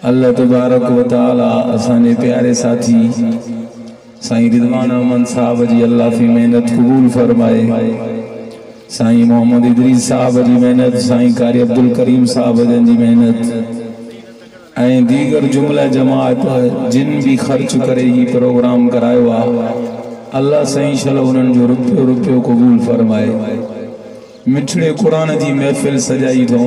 अल्लाह तबारक व तआला असाने प्यारे साथी साईं रिजवान अहमद साहब जी अल्लाह फी मेहनत कबूल फरमाए। साईं मोहम्मद इदरीस साहब जी मेहनत, साईं कारी अब्दुल करीम साहब जी मेहनत ऐं दीगर जुमला जमात जिन भी खर्च करे ही प्रोग्राम करायो आ, अल्लाह साईं शल उन्हनि जो रुपयो रुपयो कबूल फरमाए। मिठड़े कुरान जी महफिल सजाई थो,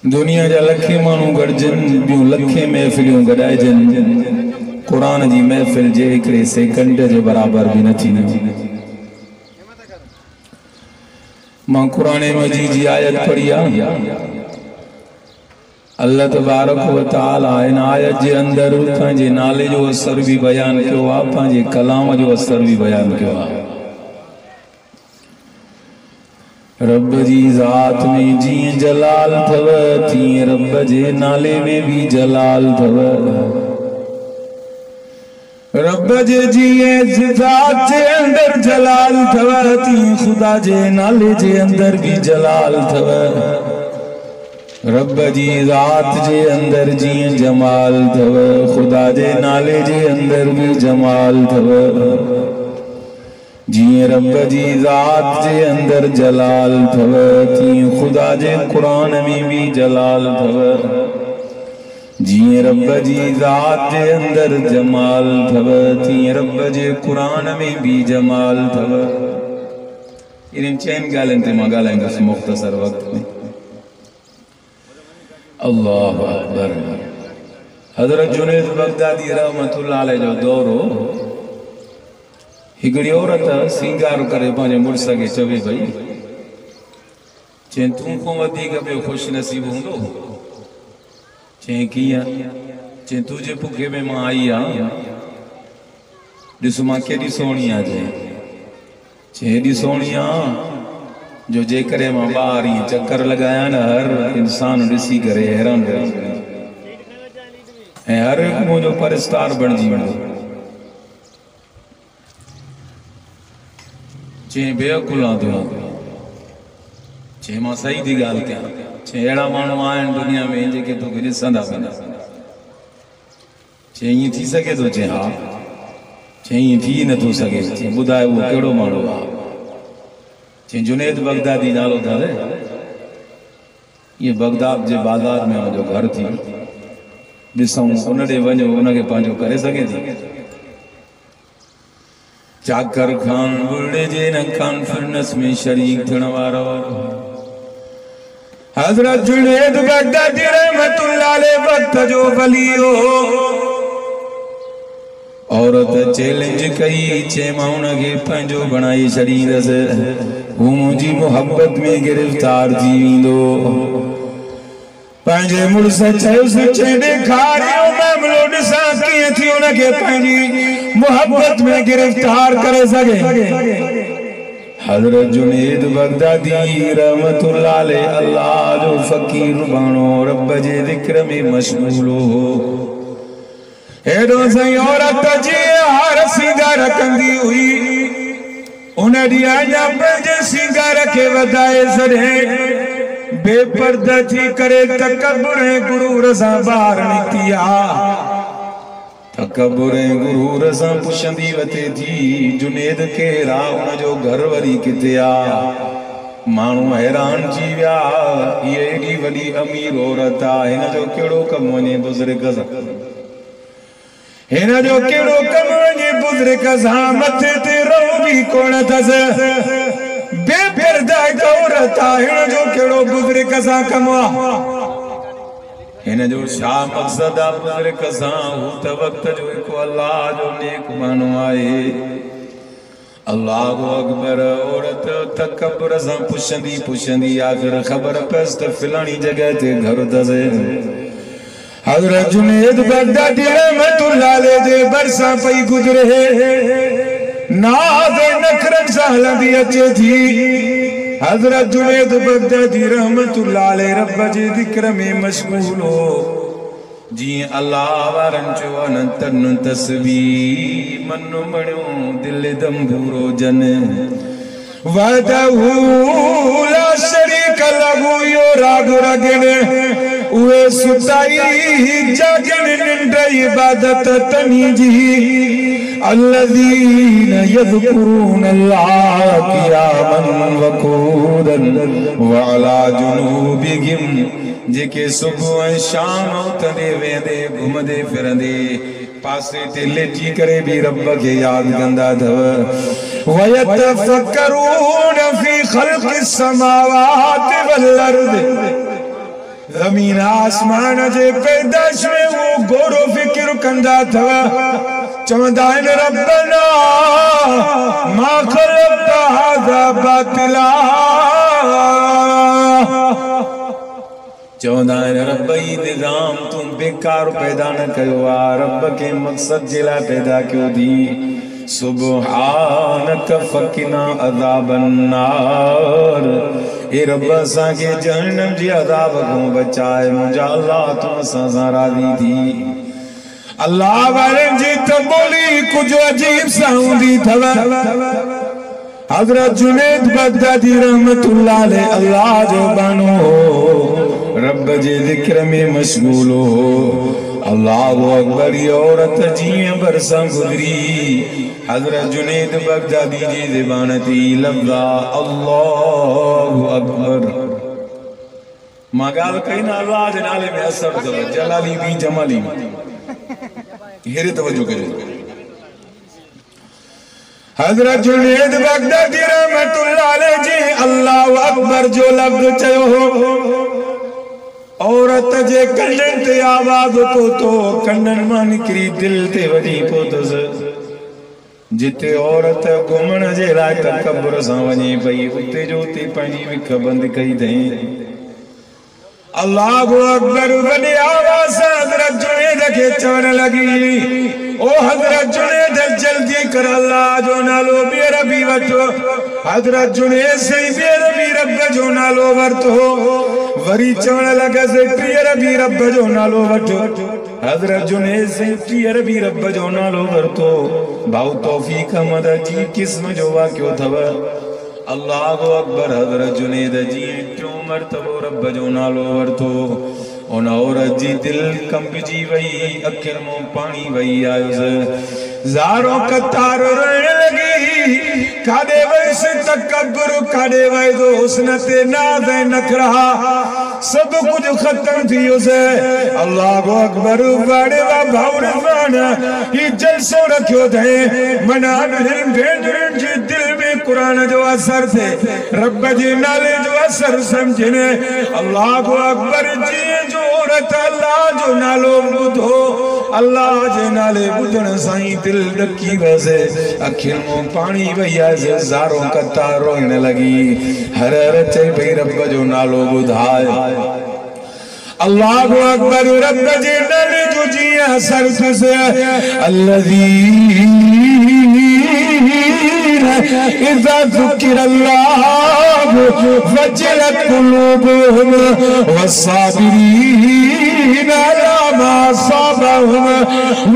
दुनिया जा लखे मानू गड़जन, बियूं लखे महफिलियों गडाइजन, कुरान जी महफिल जे हिकड़े सेकंड जे बराबर भी न थी। मां कुरान मजीद जी आयत पढ़ी आ। अल्लाह तबारक व तआला इन आयत जे अंदर पंहिंजे नाले जो असर भी बयान कियो आ, पंहिंजे कलाम जो असर भी बयान कियो आ। रब जी ज़ात में जी जलाल थव, तीअं रब जे नाले में भी जलाल थव। रब जे जी ज़ात जे अंदर जलाल थव, तीअं खुदा जे नाले जे अंदर भी जलाल थव। रब जी ज़ात जे अंदर जी जमाल थव, खुदा जे नाले जे अंदर भी जमाल थव। जी रब जी ज़ात जे अंदर जलाल थव, तीअं खुदा जे कुरान में भी जलाल थव। जी रब जी ज़ात जे अंदर जमाल थव, तीअं रब जे कुरान में भी जमाल थव। इन चैन ॻाल्हियुनि ते मां ॻाल्हाईंदुसि मुख़्तसर वक़्त में। अल्लाहु अकबर। हज़रत जुनैद बगदादी रहमतुल्लाह अलैह जो दौर हो। हिकिड़ी औरत सिंगार करे पंहिंजे मुड़स खे चवे भई, चई तूं खां वधीक ॿियो ख़ुशि नसीब हूंदो? चई कीअं? चई तुंहिंजे पुखे में मां आई आहियां, ॾिस मां केॾी सुहिणी आहियां। चई हेॾी सुहिणी आहियां जो जेकॾहिं मां ॿाहिरि ईअं चकर लॻायां न, हर इंसान ॾिसी करे हैरान रही ऐं हर हिकु मुंहिंजो परिस्तार बणिजी वेंदो। चई बेअकुल आहियां तूं? चई मां सही थी ॻाल्हि कयां। चई अहिड़ा माण्हू आहिनि दुनिया में जेके तोखे ॾिसंदा बि न। चई ईअं थी सघे थो? चई हा। चई ईअं थी नथो सघे। चई ॿुधाए उहो कहिड़ो माण्हू आहे? चई जुनैद बगदादी नालो अथव। इहे बगदाद जे बाज़ार में मुंहिंजो घर थी, ॾिसूं उन ॾे वञो, उनखे पंहिंजो करे सघे थी? चाकर खान बुढ़े जे न कॉन्फ्रेंस में शरीक थियण वारो हज़रत जुनैद बगदादी रहमतुल्लाह अलैह वक्त जो वली हो। औरत चैलेंज कई, चए मां उनखे पंहिंजो बणाई छॾींदसि, हू मुंहिंजी मोहब्बत में गिरफ़्तार थी वेंदो। पंहिंजे मुड़ुस चयोसि, चई ॾेखारियो मामिलो ॾिसां कीअं थी उनखे पंहिंजी मोहब्बत में गिरफ़्तार करे सघे। हज़रत जुनैद बगदादी रहमतुल्लाह अलैह अल्लाह जो फ़कीर बाणो, रब जे ज़िक्र में मशगूल हो। हेॾो सही औरत जी हर सिंगार कंदी हुई, उन ॾींहुं अञा पंहिंजे सिंगार खे वधाए छॾे बेपर्दा थी करे तकब्बुर ऐं गुरूर सां ॿाहिरि निकिती आ। तकब्बुर ऐं गुरूर सां पुछंदी वते थी, जुनैद केरु आ? उनजो घर वरी किथे आ? माण्हू हैरान थी विया, हीअ एॾी वॾी अमीर औरत आ, हिन जो कहिड़ो कमु वञे बुज़ुर्ग सां? हिन जो कहिड़ो कमु वञे बुज़ुर्ग सां? मथे ते रो बि कोन अथसि, बेपर्दा औरत आ, हिन जो कहिड़ो बुज़ुर्ग सां कमु आ? हिन जो छा मक़सद आहे बुज़ुर्ग सां? हू त वक़्त जो हिकु अल्लाह जो नेक माण्हू आहे। अल्लाहु अकबर। औरत तकब्बुर सां पुछंदी पुछंदी आख़िर ख़बर पयसि त फलाणी जॻह ते घर अथसि। हज़रत जुनैद बगदादी रहमतुल्लाह अलैह जे भरिसां पई गुज़रे, नाज़ नखरनि सां हलंदी अचे थी। हज़रत जुनैद बगदादी रहमतुल्लाह अलैह रब जे ज़िक्र में मशगूल हो। जीअं अल्लाह वारनि चयो आहे, तन तस्बीह मन मणियो दिल दंभूरो जन वहदहू ला शरीक लहू यो राग रगन उहे सुताई जागन निंड इबादत तनी जी अल्लज़ीन यज़कुरून अल्लाह क़ियामन व क़ुऊदन व अला जुनूबिहिम जेके सुबह ऐं शाम उथंदे वेंदे घुमंदे फिरंदे पासे ते लेटी करे भी रब के याद कंदा अथव वयतफक्करून फी ख़ल्क़िस समावाति वल अर्द ज़मीन आसमान जे पैदाइश में वो गौरो फिक्र कंदा अथव चवंदा आहिनि रब्बना मा ख़लक़्त हाज़ा बातिला चवंदा आहिनि रब ई निज़ाम तूं बेकार पैदा न कयो आहे रब के मक़सद जे लाइ पैदा कयो थी सुब्हानक फ़क़िना अज़ाबन नार ए रब असांखे जहन्नम जे अज़ाब खां बचाए मुंहिंजा अल्लाह तूं असां सां राज़ी थी अल्लाह वारनि जी त ॿोली कुझु अजीब सां हूंदी अथव हज़रत जुनैद बगदादी रहमतुल्लाह अलैह अल्लाह जो बानो रब जे ज़िक्र में मशगूल हो अल्लाहु अकबर औरत जीअं बरसां गुज़री हज़रत जुनैद बगदादी जी ज़बान ते लफ़्ज़ अल्लाहु अकबर मां ॻाल्हि कई न अल्लाह जे नाले में असर अथव जलाली बि जमाली हेरे तवज्जो कजो हज़रत जुनैद बगदादी रहमतुल्लाह अलैह जी अल्लाहु अकबर जो लफ़्ज़ चयो औरत जे कन्नन ते आवाज़ पहुतो कन्नन मां निकिरी दिल ते वॼी पहुतुसि जिते औरत घुमण जे लाइ तकब्बुर सां वञे पई उते जो उते पंहिंजी विख बंदि कई अथई अल्लाहु अकबर वॾे आवाज़ सां हज़रत जुनैद खे चवण लॻी ओ हज़रत जुनैद जल्दी कर अल्लाह जो नालो ॿीहर बि वठो हज़रत जुनैद सही ॿीहर बि रब जो नालो वरितो वरी चवण लॻसि टीहर बि रब जो नालो वठो हज़रत जुनैद सही टीहर बि रब जो नालो वरितो भाउ तौफ़ीक़ अहमद जी क़िस्म जो वाक़ियो अथव अल्लाहु अकबर हज़रत जुनैद जी टियों मरतबो रब जो नालो वरितो उन औरत जी दिल कंबजी वई अखियुनि मां पाणी वही आयुसि ज़ारो कतार रोइण लॻी काॾे वयुसि तकब्बुर काॾे वयुसि हुस्न ते नाज़ ऐं नखरा सब कुछ खत्म थी वियोसि अल्लाहु अकबर वाड़े वा भाउ रिज़वान ही जलसो रखियो अथई मना भेनरुनि जी दिल में क़ुरान जो असर थे रब जे नाले जो असर समझने अल्लाहु अकबर जी जो औरत अल्लाह जो नालो ॿुधो अल्लाह जे नाले ॿुधण सां ई दिल ॾकी वसे अखियुनि मां पाणी वही आयुसि ज़ारो कतार रोइण लॻी हर हर चई पई रब जो नालो ॿुधाए अल्लाहु अकबर रब जे नाले जो जीअं असर थियुसि इज़ा ज़ुकिरल्लाहु वजलत क़ुलूबुहुम वस्साबिरीन अला मा असाबहुम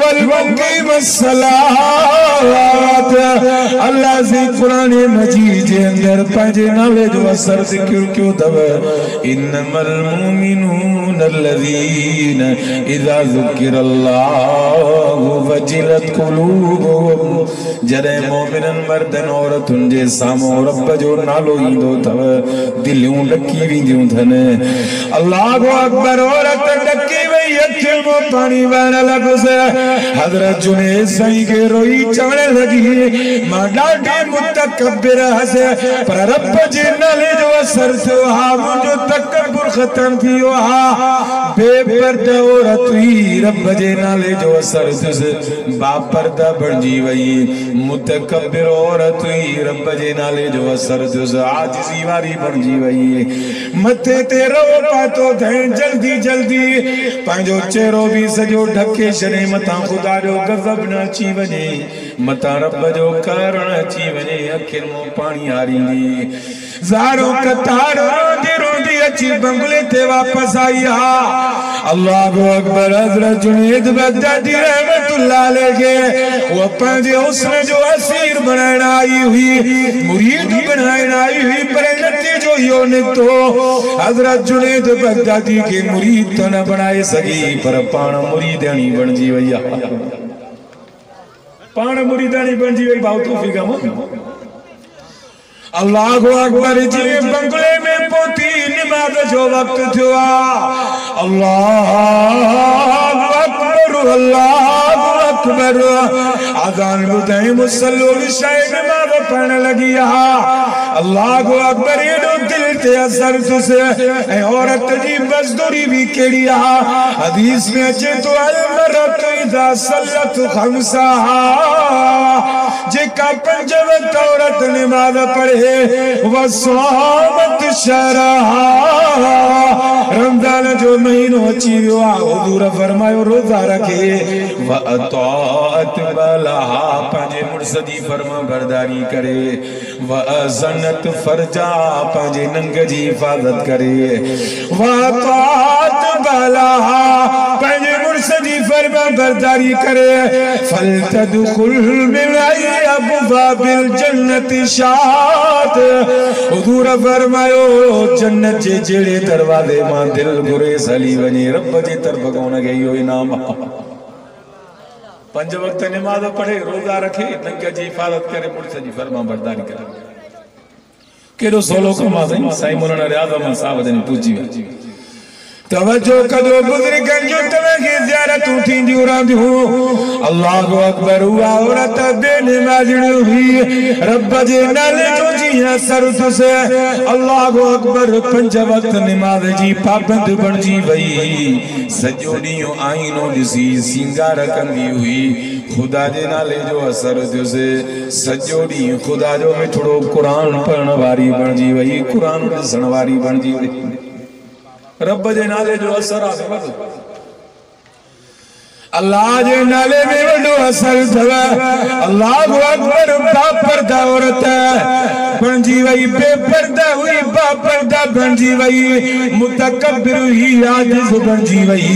वल मुक़ीमस्सलात अल्लाह जी कुरान मजीद जे अंदर पंहिंजे नाले जो असर ज़िक्र कयो अथव इन्नमल मुमिनून अल्लज़ीन इज़ा ज़ुकिरल्लाहु वजलत क़ुलूबुहुम जॾहिं मोमिननि मर्दनि औरतुनि जे साम्हूं रब जो नालो ईंदो अथव दिलियूं ॾकी वेंदियूं अथनि अल्लाहु अकबर औरत ॾकी वई अखियुनि मां पाणी वहण लॻुसि हज़रत जुनैद साईं खे रोई चवण लॻी मां ॾाढी मुतकब्बिर हुअसि पर रब जे नाले जो असर थियो हा मुंहिंजो तकब्बुर ख़त्म थी वियो हा बेपर्दा औरत हुई रब जे नाले जो असर थियुसि बापर्दा बणिजी वई मुतकब्बिर औरत हुई रब जे नाले जो असर थियुसि आजिज़ी वारी बणिजी वई मथे ते रो पातो अथई जल्दी जल्दी पंहिंजो चेहरो बि सॼो ढके छॾे मथां ख़ुदा जो गज़ब न अची वञे मथां रब जो कहर न अची वञे अखियुनि मां पाणी हारींदी ज़ारो कतार रोंदी रोंदी अची बंगले ते वापस आई हा अल्लाहु अकबर हज़रत जुनैद बगदादी रहमत रहमतुल्लाह अलैहि वो पंजे हुस्न जो असीर बनाना आई हुई मुरीद बनाना आई हुई पर नतीजो यो निकतो हजरत जुनैद बगदादी के मुरीद तो न बनाए सकी पर पाण मुरीदानी बन जी वैया पाण मुरीदानी बन जी वई भाव तौफीक अल्लाहु अकबर जी बंगले में पोती नमाज जो वक्त थया अल्लाहु अकबर आजान बुधाई मुसल्लोल शायद नमाज पढ़ने लगी अल्लाहु अकबर एडो दिल ते असर तुसे ए औरत जी मजदूरी भी केड़ी हदीस में अचे तो अल मरत इदा सल्लत खमसा जेका पंज वक्त औरत नमाज पढ़े वसामत शरहा रमजान जो महीनो अची वियो हुजूर फरमायो रोजा रखे व अतात बलहा पंजे मुर्स दी फरमा बरदारी करे व अज़नत फरजा पंजे नंग जी हिफाजत करे व अतात बलहा पंजे मुर्स दी फरमा बरदारी करे फल तदखुल मिन अबवाबिल जन्नति शाद हुजूर फरमायो जन्नत जे जेड़े दरवाजे मां दिल घुरे सली वने रब जे तरफ कोन गयो इनाम पंज वक्त नमाज पढ़े रोजा रखे नंग जी हिफाजत करे मुर्स जी फरमा बरदारी करे केडो सोलो कमा साईं मौलाना रियाज़ अहमद साहब जन पूछी तवज्जो कदो बुजुर्गन जो तवे ज़ियारतूं थींदियूं रहंदियूं अल्लाहु अकबर हुआ औरत बेनमाज़ी हुई रब जे नाले जो जी असर तुसे अल्लाहु अकबर पंज वक्त नमाज जी पाबंद बणजी वई सजो ॾींहुं आईनो ॾिसी सिंगार कंदी हुई खुदा जे नाले जो असर तुसे सजो ॾींहुं खुदा जो मिठड़ो कुरान पढ़ण वारी बणजी वई कुरान ॾिसण वारी बणजी वई रब जे नाले जो असर आहे अल्लाह जे नाले में वडो असर थवा अल्लाहु अकबर बापर्दा औरत बनजी वई बेपर्दा हुई बापर्दा बनजी वई मुतकब्बिर ही आजिज बनजी वई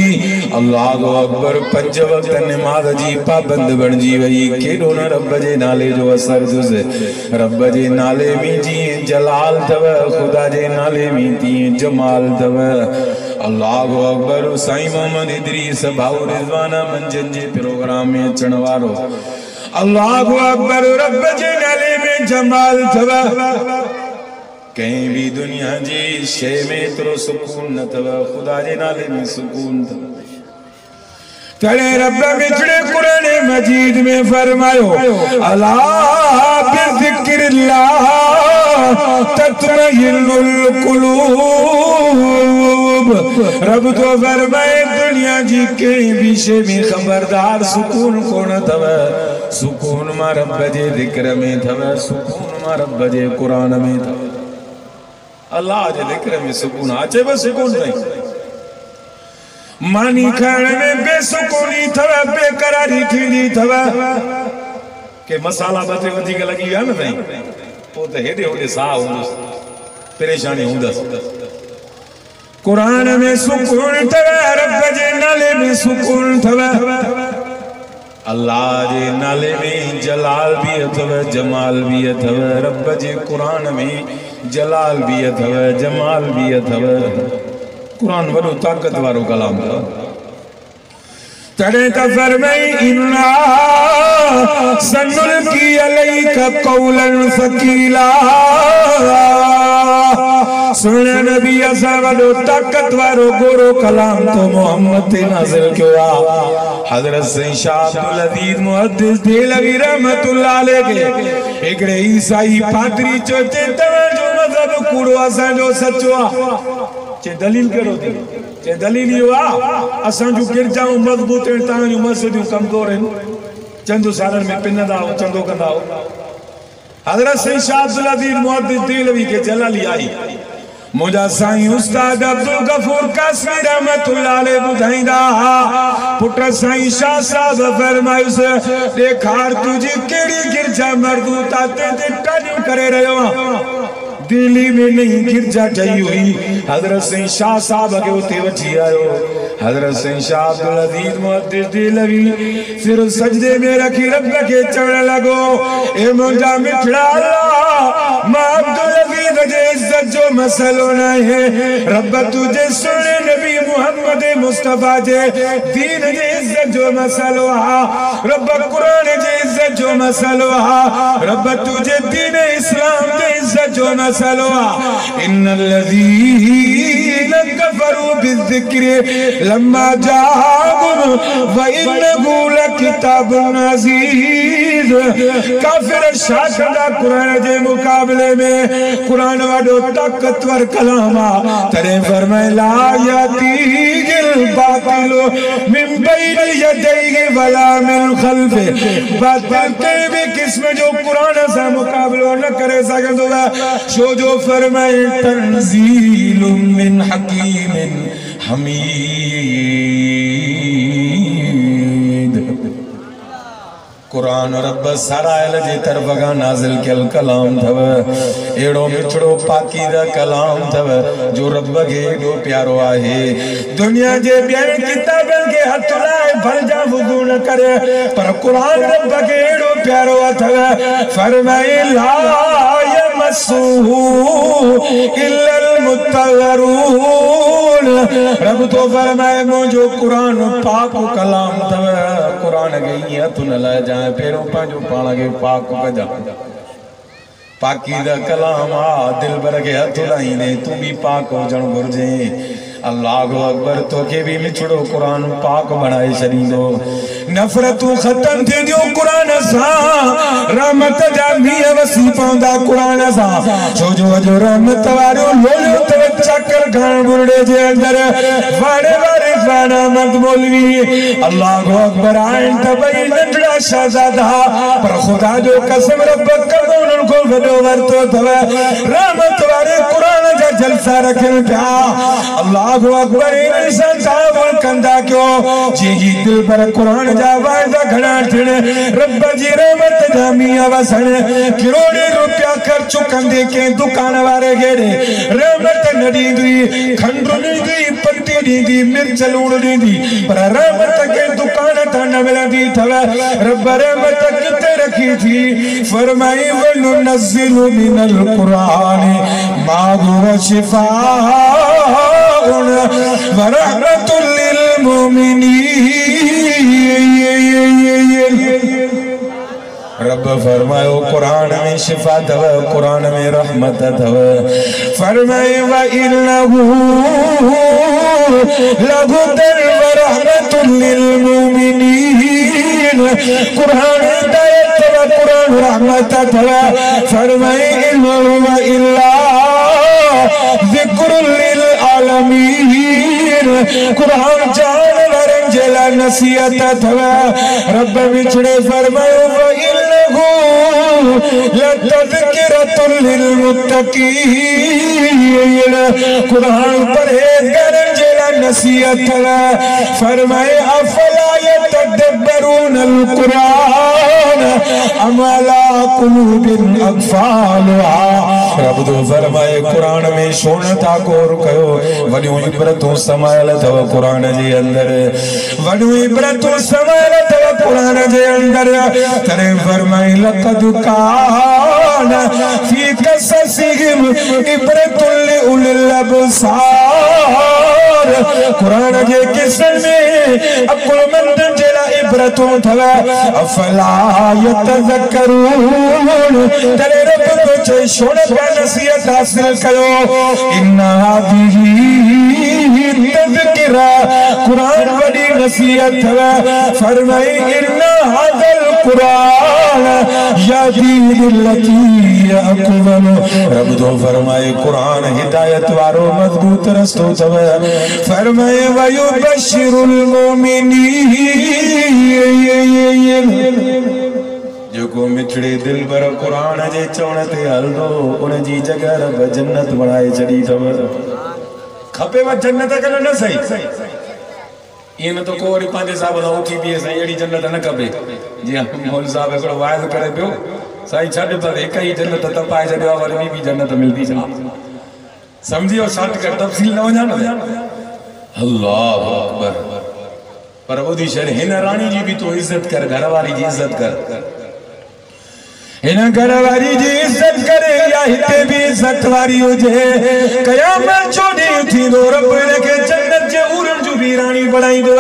अल्लाहु अकबर पंज वक्त नमाज जी पाबंद बनजी वई केडो न रब जे नाले जो असर तुसे रब जे नाले में जी जलाल थव खुदा जे नाले में ती जमाल थव अल्लाहु अकबर साईं मोहम्मद इदरीस भाऊ रिजवाना मंजन जे प्रोग्राम में अचण वारो अल्लाहु अकबर रब जे नाले में जमाल थव कहीं भी दुनिया जी शे में तो सुकून न थव खुदा जे नाले में सुकून थव तड़े रब मिठड़े कुरान मजीद में फरमायो अला बिज़िक्रिल्लाह तत्मइन्नुल कुलूब रब तो फरमाए दुनिया जी के विषय में खबरदार सुकून कौन थव सुकून मा रब जे जिक्र में थव सुकून मा रब जे कुरान में थव अल्लाह जे जिक्र में सुकून अचे बस सुकून नहीं मानी खाने में बेसुकूनी थव बेकरारी थींदी थव के मसाला बते वधीक लगी विया न भाई पो त हेडे होडे साह हुंदस परेशानी हुंदस कुरान में सुकून थव रब जे नाले में सुकून थव अल्लाह जे नाले में जलाल भी अथव जमाल भी अथव रब जे कुरान में जलाल भी अथव जमाल भी अथव कुरान वडो ताकत वारो कलाम था तड़े त फरमाई इन्ना सनुल्की अलैका कौलन सकीला सुने नबी असा वडो ताकत वारो गोरो कलाम तो मोहम्मद ते नाज़िल किया हजरत सैयद शाह अब्दुल अजीज मुहद्दिस देलवी रहमतुल्लाह अलैहि एकड़े ईसाई पादरी चोचे तवे जो मजहब कूड़ो असा जो सचो चे दलील करो चे दलील यो असा जो गिरजाऊं मजबूत हैं ता जो मस्जिदूं कमजोर हैं चंदो सालन में पिनदा हो चंदो कंदा हो हजरत सैयद शाह अब्दुल अजीज मुहद्दिस देलवी के जलाली आई मुझा साईं उस्ताद अब्दुल गफूर कासमी रहमतुल्लाह अलैहि बुधाइंदा पुट साईं शाह साहब फरमायुस देखार तुझी केड़ी गिरजा मर्दूता ते टाडियूं करे रहियो दिल्ली में नहीं गिरजा ठही हुई हजरत सिंह शाह साहब के उते वठी आयो हजरत सिंह शाह अब्दुल अजीज मुहद्दिस दिलवी सिर सजदे में रखी रब के चढ़ लगो ए मुंजा मिठड़ा अल्लाह मां अब्दुल अजीज जे इज्जत जो मसलो न है रब तुझे सुने नबी मोहम्मद मुस्तफा जे दीन जे इज्जत जो मसलो हा रब कुरान जे इज्जत जो मसलो हा रब तुझे दीन इस्लाम जे इज्जत जो मसलो हा इन्नल्लज़ीन कफरू बिज़िक्र लम्मा जाअहुम व इन्नहु लकिताबुन अज़ीज़ काफिर शाकदा कुरान जे मुकाबले में कुरान वडो ताकतवर कलाम तरे फरमाए ला यातील बातिल मिन बैन यदैहि वला मिन खल्फिहि बातिल के भी किस्म जो कुरान से मुकाबलो न करे सगदो शो जो फरमाए तंजीलुम मिन हकीमिन हमीद कुरान रब सरायल जे तरफ का नाजिल कल कलाम थव एड़ो मिठड़ो पाकीदा कलाम थव जो रब के एडो प्यारो आहे दुनिया जे ॿियनि किताबनि के हथ लाए भलजा वुज़ू न करे पर कुरान रब के एडो प्यारो अथव फरमाए ला यमस्सुहु इल्लल मुत्तहरून रब तो फरमाए मुझो कुरान पाक कलाम थव कुरान के हथ न लाए जा पेरों पांचो पाण के पाक कजा पाकीदा कलाम आ दिल भर के हथ लाइने तू भी पाक हुजण घुर्जे अल्लाहु अकबर तो के भी मिठड़ो कुरान पाक बनाए छॾींदो नफ़रतूं ख़त्म थींदियूं कुरान सां रहमत जा मींहं वसी पवंदा कुरान सां छो जो अॼु रहमत वारो लोलियो त चकर खान बुरड़े जे अंदर वारे वारे खाना मत मौलवी अल्लाहु अकबर आहिनि त ॿई नंढड़ा शहज़ादा पर ख़ुदा जो कसम रब कब उन्हनि को वॾो वरितो अथव रहमत वारे कुरान जा जलसा रखनि पिया अल्लाहु अकबर इंसान तावुल कंदा क्यों जी दिल पर कुरान जा वायदा घणा थियण रब जी रहमत जा मींहं वसण करोड़े रुपया ख़र्च कंदे के दुकान वारे गेड़े रहमत न ॾींदी खंड ॾींदी पत्ती ॾींदी मिर्च लूण ॾींदी पर रहमत के दुकान तां न मिलंदी अथव रब रहमत किथे रखी थी फरमाई वनुनज़्ज़िलु मिनल क़ुरान मा हुवा शिफ़ाउन व रहमतुल लिल मुमिनीन रब फरमायो कुरान में शिफा थव कुरान में रहमत थव फरमाए व इन्नहु लहुदल व रहमतुल लिल मुमिनीन कुरान हिदायत व कुरान रहमत थव फरमाए इन्नहु व इल्ला ज़िक्रुल लिल आलमीन कुरान जानवरनि जे लाइ नसीहत थव रब विछड़े फरमायो व इन्नहु लतज़किरतुल लिल मुत्तक़ीन कुरान परहेज़गारनि जे लाइ नसीहत थव फरमाए अफला यतदब्बरूनल कुरान अम अला कुलूबिन अक़फ़ालुहा रब तो फरमाए कुरान में सोन था कोर कयो वॾियूं इबरतूं समायल अथव कुरान जे अंदर वॾियूं इबरतूं समायल अथव कुरान जे अंदर तॾहिं फरमाए लक़द कान फी क़ससिहिम इबरतुन लिउलिल अबसार कुरान जे किस्सनि में अक़ुलमंदनि जे लाइ इबरतूं अथव अफला यतज़क्करून तॾहिं रब तो चए सोन नसीहत हासिल कयो इन्ना हाज़िही तज़किरा कुरान वडी नसीहत थव फरमाए इन्ना हाज़ल कुरान यहदी लिल्लती अक़वम रब तो फरमाए कुरान हिदायत वारो मजबूत रस्तो थव फरमाए वयुबश्शिरुल मुमिनीन जो मिठड़े दिल पर कुरान जे चवण ते हलंदो उन जी जगह रब जन्नत बनाए छड़ी थव खपेव जन्नत कन न सही इन तो को वरी पंहिंजे हिसाब सां उथी बीहे साईं अहिड़ी जन्नत न खपे जीअं मौलवी साहब हिकिड़ो वाइदो करे पियो साईं छड़ पर एक ही जन्नत त पाए जॾियो वरी भी जन्नत मिलदी छा समझियो शर्त कर तफसील न वञा न अल्लाह अकबर पर ओदी शर हिन रानी जी भी तो इज्जत कर घरवारी जी इज्जत कर हिन घरवारी जी इज्जत करे या हिते भी इज्जत वारी हुजे कयामत चोडी थी दो रब के जन्नत जे उरन जो भी रानी बनाई दो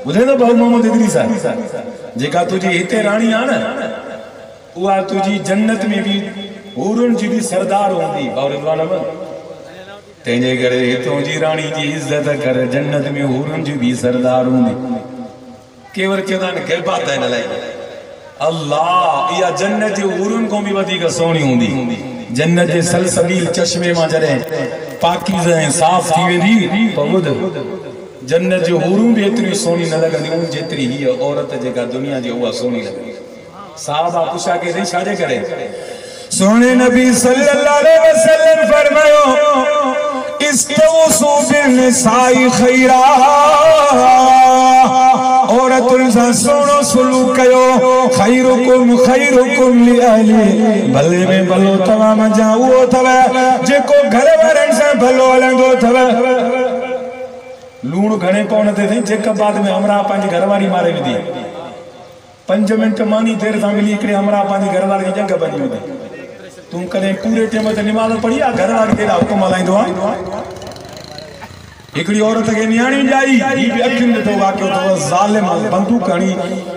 बुझे न भाऊ मोहम्मद इदरीस जेका तुझी हिते रानी आ न उहा तुझी जन्नत में भी उरन जी भी सरदार होंदी और रिजवान तेजे करे हितों जी रानी जी इज्जत कर जन्नत में उरन जी भी सरदार होंदी केवल केदा न के बात है न लाई अल्लाह या जन्नत जे उरन को भी वधिक सोहणी होंदी जन्नत जे सलसबील चश्मे मा जरे पाकीज़ ऐं साफ थी वेंदी पहुद जन्नत जो हुरूं भी एतरी सोहणी न लगंदी जेतरी ही औरत जेका दुनिया जी उहा सोहणी लगे साहबा पुछा के रे छाजे करे सोने नबी सल्लल्लाहु अलैहि वसल्लम फरमायो इस्तौसु बिन्निसाई खैरा औरतुन सा सोनो सलूक कयो खैरुकुम लिअहली भले में भलो तवा मजा उहो थव जेको घर वारनि सां भलो हलंदो थव लूण घणे पौन ते जेका बाद में हमरा पंहिंजी घरवारी मारे विधी 5 मिनट मानी देर सां मिली हिकिड़े हमरा पंहिंजी घरवारी जी जंग बनी विधी तूं कॾहिं पूरे टाइम ते निमाज़ पढ़ी आहे घरवारी केॾा हुकुम हलाईंदो आहे हिकिड़ी औरत खे नियाणी ॼाई ही भी अखियुनि ॾिठो वाक़ियो अथव ज़ालिम बंदूक हणी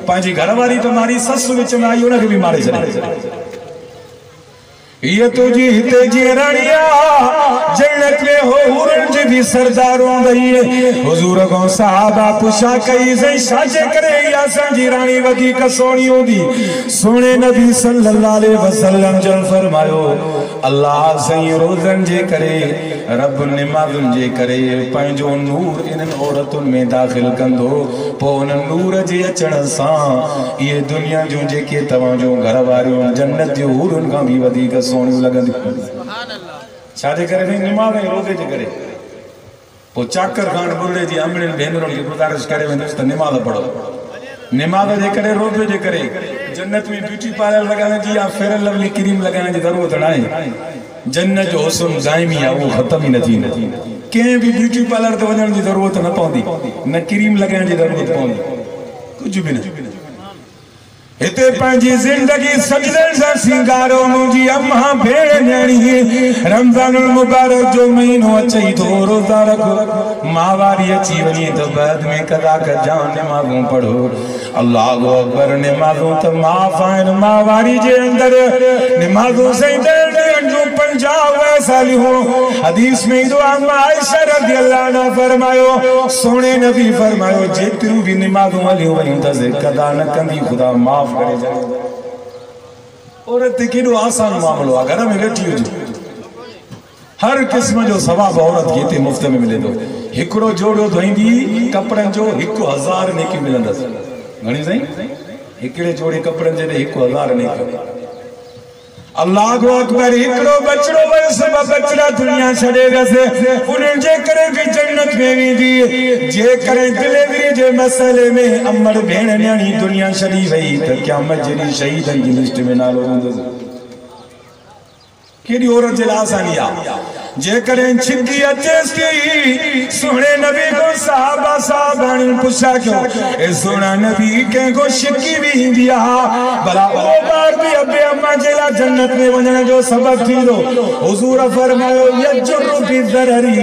पंहिंजी घरवारी त मारी ससु विच में आई उनखे बि मारे छॾियो ये तुझी हिते जी रानिया जन्नत में हो हुरन जी भी सरदार होंदी हुजूर को सहाबा पुछा कई सही साजे करे या संजी रानी वधी का सोनी होंदी सोने नबी सल्लल्लाहु अलैहि वसल्लम जल फरमायो अल्लाह सही रोजन जे करे रब नमाज़ुन जे करे पंहिंजो नूर इन औरतुन में दाखिल कंदो पो उन नूर जे अचण सां ये दुनिया जो जेके तवां जो घर वारियूं जन्नत जो हुरन का भी वधी का सोनी लगंदी सुभान अल्लाह छाजे करे नहीं नमाज़ रोजे जे करे पो चाकर खान बुरड़े जी अमड़न भेनरुन की गुजारिश करे वंदस त नमाज़ पढ़ो नमाज़ जे करे रोजे जे करे जन्नत में ब्यूटी पार्लर लगाने जी या फेयर लवली क्रीम लगाने जी जरूरत नाहे जन्नत जो हुस्न दायमी है वो खत्म ही न थी के भी ब्यूटी पार्लर ते वञण जी जरूरत न पवंदी न क्रीम लगाने जी जरूरत पवंदी कुछ भी न हिते पंहिंजी जिंदगी सजदन सां सिंगारो मुंहिंजी अम्मा भेण न्याणी रमज़ानुल मुबारक जो महीनो अचई थो रोज़ा रखो मावारी अची वञे त बाद में कदा कजा नमाज़ूं पढ़ो अल्लाहु अकबर नमाज़ूं त माफ़ आहिनि मावारी जे अंदर नमाज़ूं सही जो 50 सालियूं हदीस में ईंदो आहे आयशा रज़ियल्लाहु अन्हा फरमायो सोने नबी फरमायो जेतिरियूं भी नमाज़ूं हलियूं वयूं त कदा न कंदी खुदा माफ़ करे जाए औरत केॾो आसान मामलो आहे घर में वेठी हुजे हर किस्म जो सवाब औरत खे हिते मुफ्त में मिले थो हिकिड़ो जोड़ो धोईंदी कपड़नि जो 1000 नेकी मिलंदसि घणी साईं हिकिड़े जोड़े कपड़नि जे 1000 नेकी अल्लाहु अकबर हिकिड़ो बचड़ो वयो सब बचड़ा दुनिया छॾे वियसि उन्हनि जे करे बि जन्नत में वेंदी जे करे डिलीवरी जे मसले में अमर भेण न्याणी दुनिया छॾी वई त क़यामत जे ॾींहुं शहीदनि जी लिस्ट में नालो हूंदो केॾी औरत जे लाइ आसानी आहे जेकॾहिं छिकी अचेसि थी सुहिणे नबी को साहबा साहबाणियुनि पुछा कयो ए सुहिणा नबी कंहिंखो छिकी बि ईंदी आहे भला उहो ॿार बि अबे अम्मा जे लाइ जन्नत में वञण जो सबबु थींदो हुज़ूर फरमायो यजुरु बिज़ररी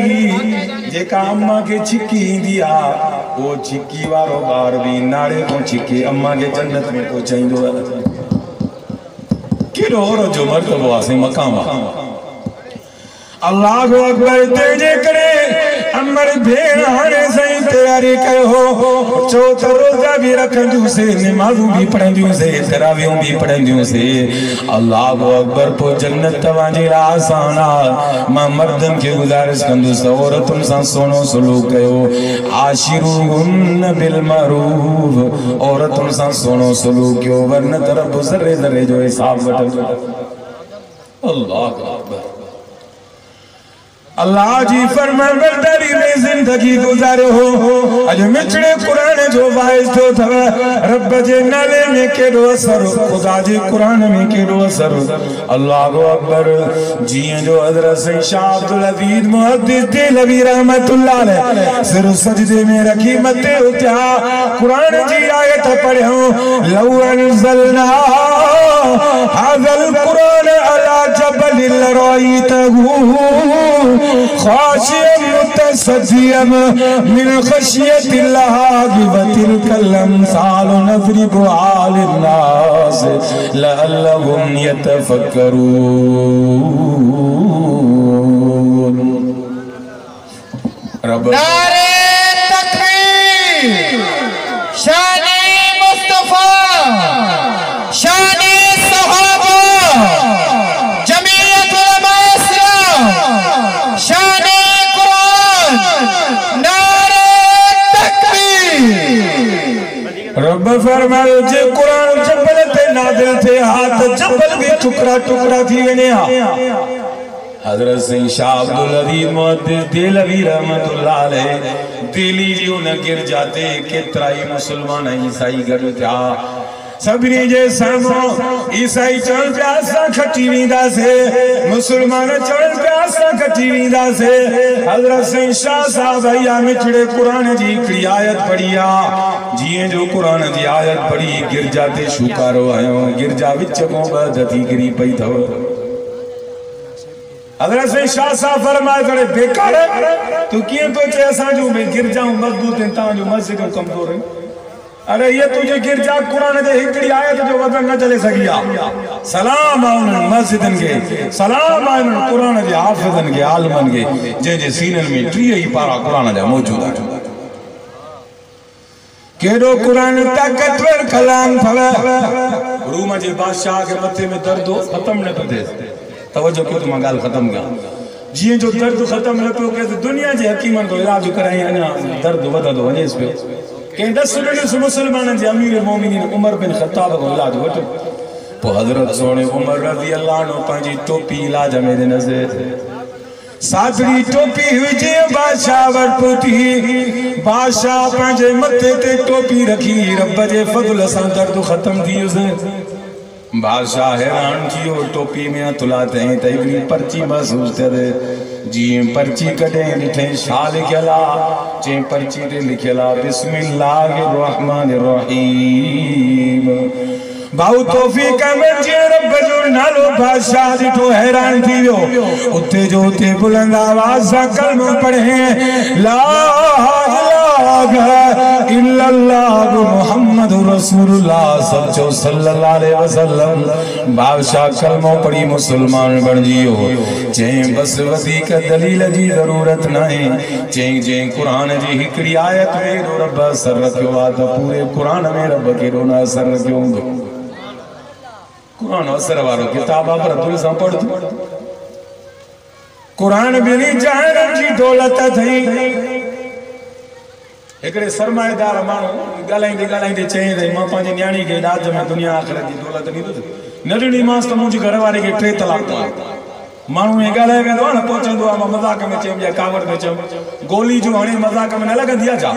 जेका अम्मा खे छिकी ईंदी आहे उहो छिकी वारो ॿार बि नाड़े खां छिके अम्मा खे जन्नत में पहुचाईंदो आहे केॾो औरत जो मर्तबो आहे साईं मक़ाम आहे अल्लाहु अकबर तेजे करे अमर भेण हाणे सही तैयारी कयो चो त रोज़ा भी रखंदियूंसीं नमाज़ूं भी पढ़ंदियूंसीं तरावियूं भी पढ़ंदियूंसीं अल्लाहु अकबर पो जन्नत तव्हांजी आसान आहे मां मर्दनि खे गुज़ारिश कंदुसि औरतुनि सां सुहिणो सलूक कयो आशिरूहुन्न बिल मरूफ औरतुनि सां सुहिणो सलूक कयो वरन त रब ज़रे ज़रे जो हिसाब वठंदो अल्लाहु अकबर अल्लाह जी फरमाबरदारी में जिंदगी गुजारे हो अज मिठड़े कुरान जो वाइस तो थव रब जे नाले में केड़ो असर खुदा जे कुरान में केड़ो असर अल्लाह अकबर जिए जो हजरत सैयद शाह अब्दुल अजीज मुहद्दिस देलवी रहमतुल्लाह अलैह सिर सजदे में रखी मते उठा कुरान जी आयत पढ़ो लौ अनज़लना हाज़ल कुरान अला जबल लरायतहु खाशियम मुतसद्दियम मिन खशियतिल्लाह व तिलकल अमसाल नज़रिबुहा लिन्नास लअल्लहुम यतफक्करून। नारे तकबीर, शाने मुस्तफा, शाने सहाबा, जमीयत उलमा इस्लाम, शाने कुरान, नारे तकबीर। रब फरमायो जे कुरान जबल ते नादिल थे हाथ जबल भी टुकड़ा टुकड़ा थी वने हजरत सैयद शाह अब्दुल अजीज मुहद्दिस देलवी रहमतुल्लाह अलैह दिल्ली जी उन गिर जाते केतराई मुसलमान ईसाई गड था सभी जे सामो ईसाई चल प्यासा खटी विंदा से मुसलमान चल प्यासा खटी विंदा से हजरत सैयद शाह साहब भैया मिठड़े कुरान जी हिकड़ी आयत पढ़िया जिए जो कुरान जी आयत पढ़ी गिरजा ते शुकारो आयो गिरजा विच को बदती गिरी पई थव हजरत सैयद शाह साहब फरमाए करे बेकार तू किए तो चे असा जो मैं गिरजा मजबूत है ता जो मस्जिद कमजोर है अरे ये तुझे गिरजा कुरान दे हिकड़ी आयत जो वदन न चले सकिया सलाम आउन मस्जिदन के सलाम आउन कुरान जे हाफिजन के आलमन के जे जे सीनन में 3 ही पारा कुरान जा मौजूद है केड़ो कुरान ताकतवर कलाम थव रूम जे बादशाह के मथे में दर्द खत्म न थे तवज्जो की तुम गाल खत्म का जिए जो दर्द खत्म न पियो के दुनिया जे हकीमन को इलाज कराई अना दर्द वधंदो वने पे के 10 मुसलमान जे अमीर मोमिनीन उमर बिन खत्ताब को इलाज वठ तो हजरत सोने उमर रजी अल्लाह नो पांजी टोपी इलाज में न से सादरी टोपी हुई जे बादशाह वर पुती बादशाह पांजे मथे ते टोपी रखी रब जे फضل सा दर्द खत्म थी उसे बादशाह हैरान थियो टोपी में तुलाते हैं त इतनी पर्ची महसूस करे जी पर्ची कटे लिखे शा लिखला जे पर्ची ते लिखला बिस्मिल्लाहिर रहमानिर रहीम बाऊ तौफीक में जे रब जो नालो बादशाह दिठो हैरान थियो उते जो उते बुलंद आवाज से कलमा पढ़े ला इलाहा इल्लल्लाह मुहम्मदुर रसूलुल्लाह सल्लल्लाहु अलैहि वसल्लम बादशाह कलमा पढ़ी मुसलमान बन जियो जे बस वधी का दलील जी जरूरत नहीं जे जे कुरान जी हिकड़ी आयत में रब असर रखियो आ तो पूरे कुरान में रब के रोना असर रखियो कुरान असर वालो किताब पर तुल सा पढ़ कुरान बिनी जान जी दौलत थई एकड़े सरमाएदार मानो गालाइंदे गालाइंदे चई रे मां पांजी न्याणी के राज में दुनिया आखिरत की दौलत नहीं दो नडणी मास तो मुजी घर वाले के 3 तलाक मानू ने गालाए वेंदो न पहुंचंदो आ मजाक में चम या कावड़ में चम गोली जो हणे मजाक में न लगंदिया जा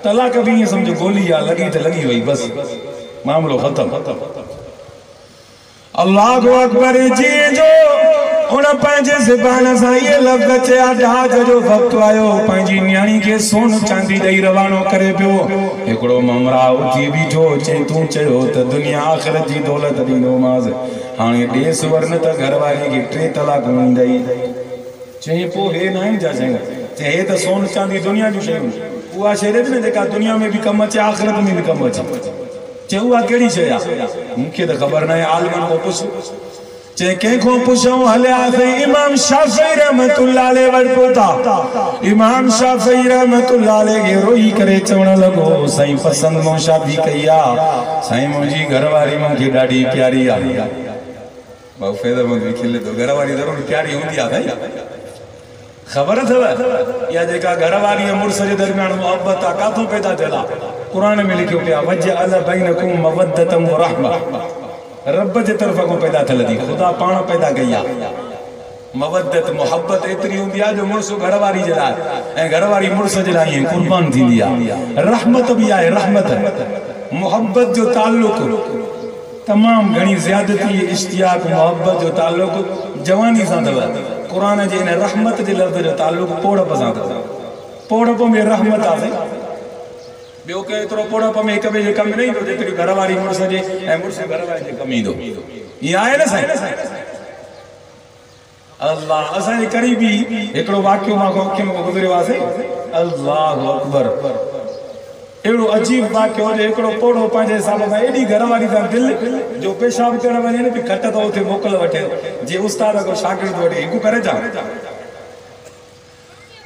तलाक भी ये समझो गोली या लगी तो लगी वही बस मामलो खत्म अल्लाह अकबर जी जो उन पंहिंजे ज़बान सां ये लफ़्ज़ चया ढाज जो वक्त आयो पंहिंजी न्याणी के सोन चांदी ॾेई रवानो करे पियो हिकिड़ो ममरा उथी बीठो चई तूं चयो त दुनिया आख़िरत जी दौलत ॾींदोमांसि हाणे ॾेस वर न त घरवारी खे 3 तलाक ॾींदई चई पोइ हे न आहिनि जा शयूं चई हे त सोन चांदी दुनिया जूं शयूं उहा शइ ॾे न जेका दुनिया में बि कमु अचे आख़िरत में बि कमु अचे चई उहा कहिड़ी शइ आहे मूंखे त ख़बर न आहे आलमनि खां पुछ चे कंहिंखो पुछऊं हलिया इमाम शाफ़ी रहमतुल्लाह अलैह वटि पहुता इमाम शाफ़ी रहमतुल्लाह अलैह खे रोई करे चवण लॻो साईं पसंदि मां शादी कई आहे साईं मुंहिंजी घरवारी मूंखे ॾाढी प्यारी आहे भाऊ फैज़र मूंखे खिले थो घरवारी ज़रूर प्यारी हूंदी आहे साईं ख़बर अथव इहा जेका घरवारी ऐं मुड़ुस जे दरमियान मुहबत आहे काथों पैदा थियल आहे क़ुरान में लिखियो पियो आहे वजअल बैनकुम मवद्दतम व रहमा रब जे तरफ को पैदा थियल थी खुदा पाण पैदा कई आहे मवद्दत मोहब्बत एतरी हुंदी आ जो मुर्स घरवारी जे लाइ ऐं घरवारी मुर्स जे लाइ कुर्बान थींदी आ। रहमत भी आहे, रहमत मोहब्बत जो ताल्लुक तमाम घणी ज़्यादती इश्तियाक मोहब्बत जो ताल्लुक जवानी सां अथव। कुरान जे इन रहमत जे लफ़्ज़ जो ताल्लुक पोड़प सां अथव। पोड़प में रहमत आहे, ॿियो के एतिरो पोड़प में हिक ॿिए जे कमु न ईंदो जेतिरी घरवारी मुर्स जे ऐं मुर्स घरवारी जे कमु ईंदो। ईअं आहे न साईं? अल्लाह असांजे करीबी हिकिड़ो वाक़ियो मां अखियुनि में गुज़रियो आहे। अल्लाह अकबर, अहिड़ो अजीब वाक़ियो जो हिकिड़ो पोड़ो पंहिंजे हिसाब सां एॾी घरवारी सां दिलि जो पेशाब करण वञे न घटि त उते मोकल वठे जे उस्ताद को शागिर्द वठे हिकु करे जा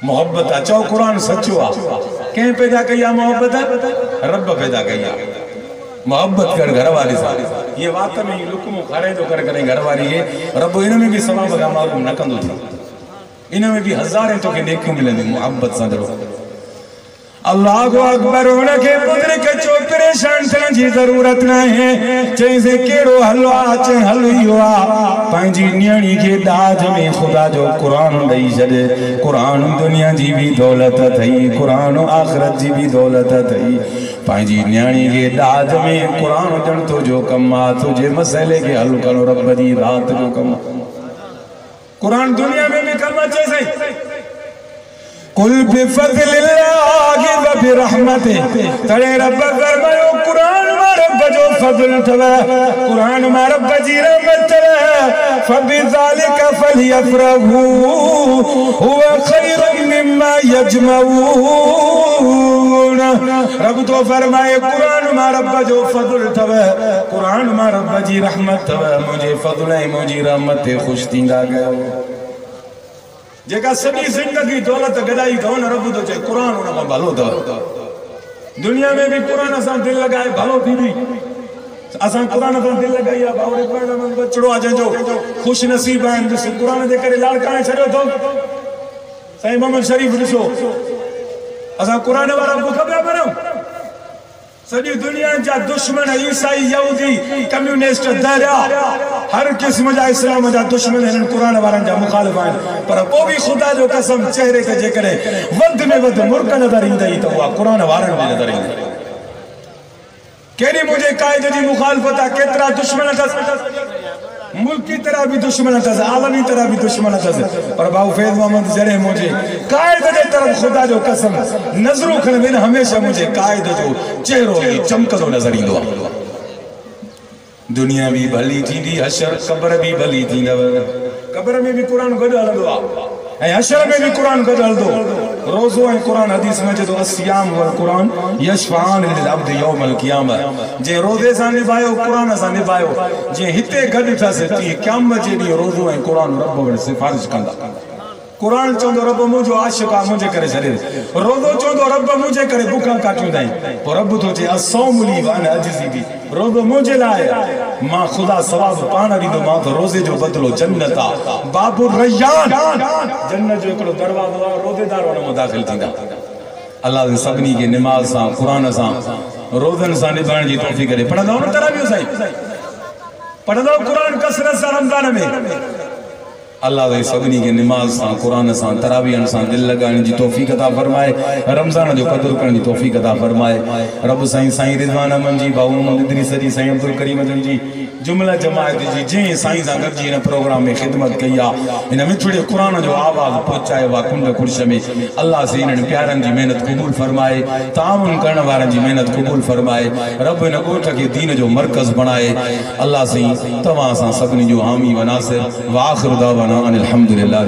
मोहब्बत आहे। चओ क़ुरान सचो आहे। कंहिं पैदा कई आहे मोहब्बत? रब पैदा कई आहे। मोहब्बत कर घरवारी सां। ये बात में लुकमो खारे जो कर करे घरवारी खे रब इन में भी सवाब का मालूम न कंदो थी। इन में भी हज़ारें तोखे नेकियूं मिलंदियूं मोहब्बत सां। अल्लाह अकबर। उनखे पुत्र खे चो परेशान थियण जी ज़रूरत न है। चईंसि कहिड़ो हलो आहे? चई हल इहो आहे, पंहिंजी नियाणी खे दाज में ख़ुदा जो क़ुरान ॾेई छॾे। क़ुरान दुनिया जी भी दौलत अथई, क़ुरान आख़िरत जी भी दौलत अथई। पंहिंजी नियाणी खे दाज में क़ुरान ॾियण तुंहिंजो कमु आहे। तुंहिंजे मसइले खे हल करणो रब जी रात जो कमु। क़ुरान दुनिया में भी कमु अचे साईं। कुल बिफज़लिल्लाहि व बिरहमतिहि। तड़े रब फरमायो कुरान में रब जो फज़ल अथव, कुरान में रब जी रहमत अथव। फबिज़ालिका फलियफ़रहू हुवा ख़ैरुम मिम्मा यजमऊन। रब तो फरमाए कुरान में रब जो फज़ल अथव, कुरान में रब जी रहमत अथव। मुझे फज़ल ऐं मुंहिंजी रहमत ते ख़ुशि थींदा कयो। जेका सॼी ज़िंदगी दौलत गदाई अथव न रब तो चए कुरान उन खां भलो अथव। दुनिया में भी कुरान सां दिलि लॻाए भलो थींदी। असां कुरान सां दिलि लॻाई आहे भाउरे बचड़ो आहे जंहिंजो ख़ुशि नसीब आहिनि। ॾिसो कुरान जे करे लाड़काणे छॾियो अथव। साईं मोहम्मद शरीफ़ ॾिसो, असां कुरान वारा बुख पिया भरियूं। सॼी दुनिया जा दुश्मन ईसाई यहूदी कम्युनिस्ट दरिया हर क़िस्म जा इस्लाम जा दुश्मन हिननि कुरान वारनि जा मुखालिफ़ आहिनि। पर पोइ बि ख़ुदा जो कसम चेहरे ते जेकॾहिं वधि में वधि मुर्क नज़र ईंदई त उहा कुरान वारनि में नज़र ईंदई। केॾी मुंहिंजे क़ाइद जी मुखालिफ़त आहे, केतिरा दुश्मन अथसि, मुल्की तरह भी दुश्मन अथसि, आलमी तरह भी दुश्मन अथसि। पर भाऊ फैज़ मोहम्मद जॾहिं मुंहिंजे क़ाइद जे तरफ़ ख़ुदा जो कसम नज़रूं खणंदी न हमेशह मुंहिंजे क़ाइद जो चेहरो चमकंदो नज़र ईंदो आहे। दुनिया भी भली थींदी, हशर क़ब्र भी भली थींदव। क़ब्र में भी कुरान गॾु हलंदो आहे ऐं हशर में भी कुरान गॾु हलंदो। रोज़ो ऐं कुरान हदीस में चए थो अस्सियाम वल कुरान यशफ़ान लिल अब्द यौमल क़ियामह। जे रोज़े सां निभायो, कुरान सां निभायो, जीअं हिते गॾु थियसि तीअं क़यामत जे ॾींहुं रोज़ो ऐं कुरान रब वटि सिफ़ारिश कंदा। कुरान चवंदो रब मुंहिंजो आशिक़ आहे, मुंहिंजे करे छॾे। रोज़ो चवंदो रब मुंहिंजे करे बुखां काटियूं अथई। पोइ रब थो चए असौम ली व अना अजज़ी बि। रोज़ो मुंहिंजे लाइ मां ख़ुदा सवाब पाण ॾींदोमांव। त रोज़े जो बदिलो जन्नत आहे। बाबु रैयान जन्नत जो हिकिड़ो दरवाज़ो आहे, रोज़ेदार हुन में दाख़िल थींदा। अल्लाह सभिनी खे निमाज़ सां, कुरान सां, रोज़नि सां निभाइण जी तौफ़ीक़ ॾे। पढ़ंदव न तरावियूं साईं? पढ़ंदव कुरान कसरत सां रमज़ान में? अल्लाह सभिनी खे निमाज़ सां, कुरान सां, तरावीहनि सां दिलि लॻाइण जी तौफ़ीक़ अता फरमाए। रमज़ान जो क़दुरु करण जी तौफ़ीक़ अता फरमाए। रब साईं रिज़वान अहमद जी, भाऊ मोहम्मद इदरीस जी, साईं अब्दुल करीम जी जुमला जमायत जी जंहिं साईं सां गॾिजी हिन प्रोग्राम में ख़िदमत कई आहे, हिन मिठड़े क़ुरान जो आवाज़ पहुचायो आहे कुंड कुर्श में। अल्लाह से हिननि प्यारनि जी महिनत क़बूल फरमाए, ताउन करण वारनि जी महिनत क़बूल फरमाए। रब हिन ॻोठ खे दीन जो मर्कज़ बणाए। अल्लाह साईं तव्हां सां सभिनी जो हामी व नासिर व आख़िर दावाना अनिल हम्दुलिल्लाह।